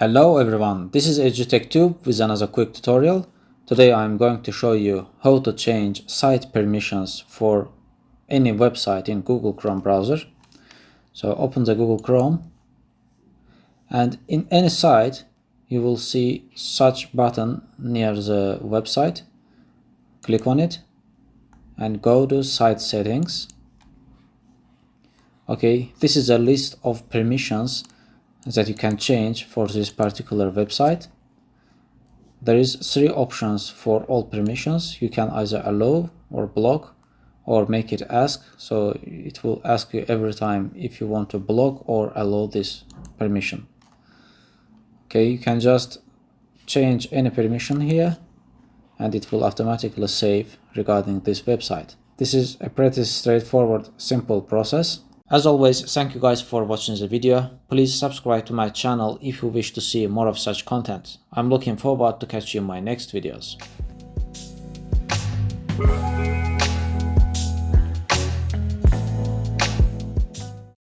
Hello everyone, this is EduTechTube with another quick tutorial. Today I'm going to show you how to change site permissions for any website in Google Chrome browser. So open the Google Chrome, and in any site you will see such button near the website. Click on it and go to Site Settings. Okay, this is a list of permissions that you can change for this particular website. There is 3 options for all permissions. You can either allow or block or make it ask. So it will ask you every time if you want to block or allow this permission. Okay, you can just change any permission here and it will automatically save regarding this website. This is a pretty straightforward, simple process. As always, thank you guys for watching the video. Please subscribe to my channel if you wish to see more of such content. I'm looking forward to catch you in my next videos.